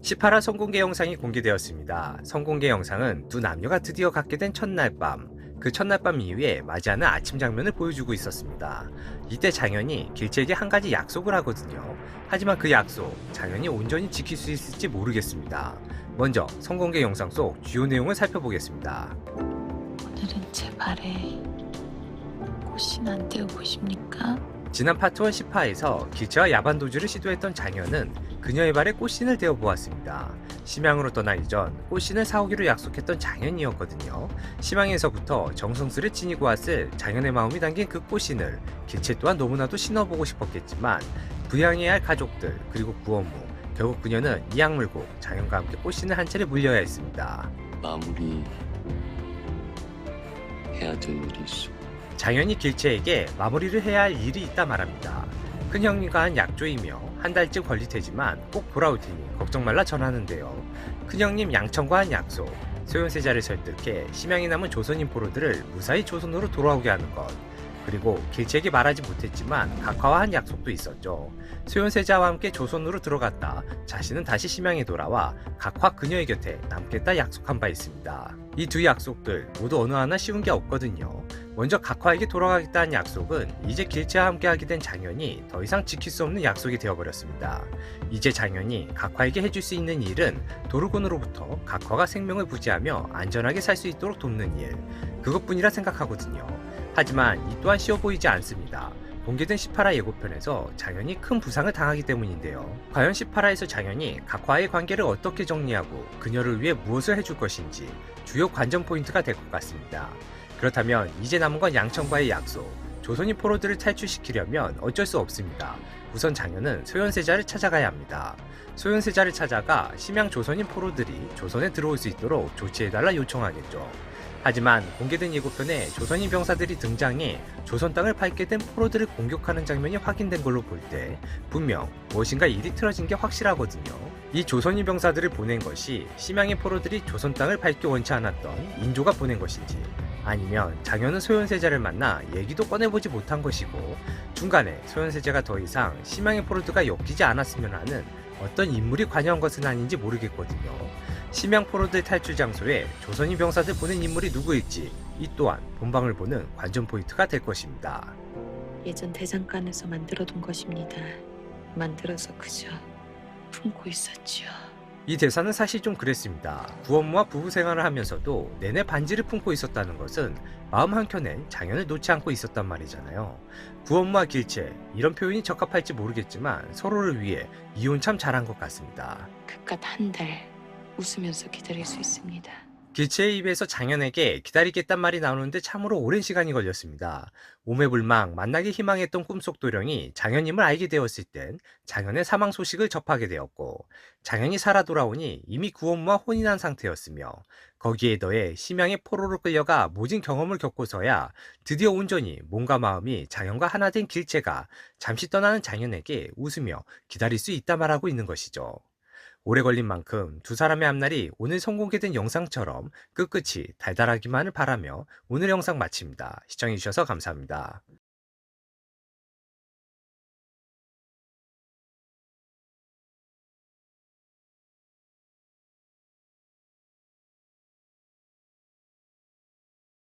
18화 성공개 영상이 공개되었습니다. 성공개 영상은 두 남녀가 드디어 갖게 된 첫날 밤, 그 첫날 밤 이후에 맞이하는 아침 장면을 보여주고 있었습니다. 이때 장현이 길채에게 한 가지 약속을 하거든요. 하지만 그 약속, 장현이 온전히 지킬 수 있을지 모르겠습니다. 먼저 성공개 영상 속 주요 내용을 살펴보겠습니다. 오늘은 제 발에 꽃이 안 띄우고 싶니까? 지난 파트 1 10화에서 길채와 야반도주를 시도했던 장현은 그녀의 발에 꽃신을 대어 보았습니다. 심양으로 떠나 이전 꽃신을 사오기로 약속했던 장현이었거든요. 심양에서부터 정성스레 지니고 왔을 장현의 마음이 담긴 그 꽃신을 길채 또한 너무나도 신어보고 싶었겠지만 부양해야 할 가족들 그리고 구원무, 결국 그녀는 이악 물고 장현과 함께 꽃신을 한 차례 물려야 했습니다. 마무리 해야 될 일이 있어. 장현이 길채에게 마무리를 해야 할 일이 있다 말합니다. 큰형님과 한 약조이며 한 달쯤 걸릴 테지만 꼭 돌아올 테니 걱정 말라 전하는데요. 큰형님 양천과 한 약속, 소현세자를 설득해 심양이 남은 조선인 포로들을 무사히 조선으로 돌아오게 하는 것, 그리고 길채에게 말하지 못했지만 각화와 한 약속도 있었죠. 소현세자와 함께 조선으로 들어갔다 자신은 다시 심양에 돌아와 각화 그녀의 곁에 남겠다 약속한 바 있습니다. 이 두 약속들 모두 어느 하나 쉬운 게 없거든요. 먼저 각화에게 돌아가겠다는 약속은 이제 길채와 함께하게 된 장현이 더 이상 지킬 수 없는 약속이 되어버렸습니다. 이제 장현이 각화에게 해줄 수 있는 일은 도르곤으로부터 각화가 생명을 부지하며 안전하게 살 수 있도록 돕는 일, 그것뿐이라 생각하거든요. 하지만 이 또한 쉬워 보이지 않습니다. 공개된 18화 예고편에서 장현이 큰 부상을 당하기 때문인데요. 과연 18화에서 장현이 각화의 관계를 어떻게 정리하고 그녀를 위해 무엇을 해줄 것인지 주요 관전 포인트가 될 것 같습니다. 그렇다면 이제 남은 건 양천과의 약속, 조선인 포로들을 탈출시키려면 어쩔 수 없습니다. 우선 장현은 소현세자를 찾아가야 합니다. 소현세자를 찾아가 심양 조선인 포로들이 조선에 들어올 수 있도록 조치해달라 요청하겠죠. 하지만 공개된 예고편에 조선인 병사들이 등장해 조선 땅을 밟게 된 포로들을 공격하는 장면이 확인된 걸로 볼 때 분명 무엇인가 일이 틀어진 게 확실하거든요. 이 조선인 병사들을 보낸 것이 심양의 포로들이 조선 땅을 밟기 원치 않았던 인조가 보낸 것인지, 아니면 장현은 소현세자를 만나 얘기도 꺼내보지 못한 것이고 중간에 소현세자가 더 이상 심양의 포로들과 엮이지 않았으면 하는 어떤 인물이 관여한 것은 아닌지 모르겠거든요. 심양 포로들 탈출 장소에 조선인 병사들 보낸 인물이 누구일지 이 또한 본방을 보는 관전 포인트가 될 것입니다. 예전 대장간에서 만들어둔 것입니다. 만들어서 그저 품고 있었지요. 이 대사는 사실 좀 그랬습니다. 구원무와 부부 생활을 하면서도 내내 반지를 품고 있었다는 것은 마음 한켠엔 장현을 놓지 않고 있었단 말이잖아요. 구원무와 길채, 이런 표현이 적합할지 모르겠지만 서로를 위해 이혼 참 잘한 것 같습니다. 그깟 한 달 웃으면서 기다릴 수 있습니다. 길채의 입에서 장현에게 기다리겠단 말이 나오는데 참으로 오랜 시간이 걸렸습니다. 오매불망 만나기 희망했던 꿈속 도령이 장현임을 알게 되었을 땐 장현의 사망 소식을 접하게 되었고, 장현이 살아 돌아오니 이미 구원무와 혼인한 상태였으며, 거기에 더해 심양의 포로로 끌려가 모진 경험을 겪고서야 드디어 온전히 몸과 마음이 장현과 하나 된 길채가 잠시 떠나는 장현에게 웃으며 기다릴 수 있다 말하고 있는 것이죠. 오래 걸린 만큼 두 사람의 앞날이 오늘 선공개된 영상처럼 끝끝이 달달하기만을 바라며 오늘 영상 마칩니다. 시청해주셔서 감사합니다.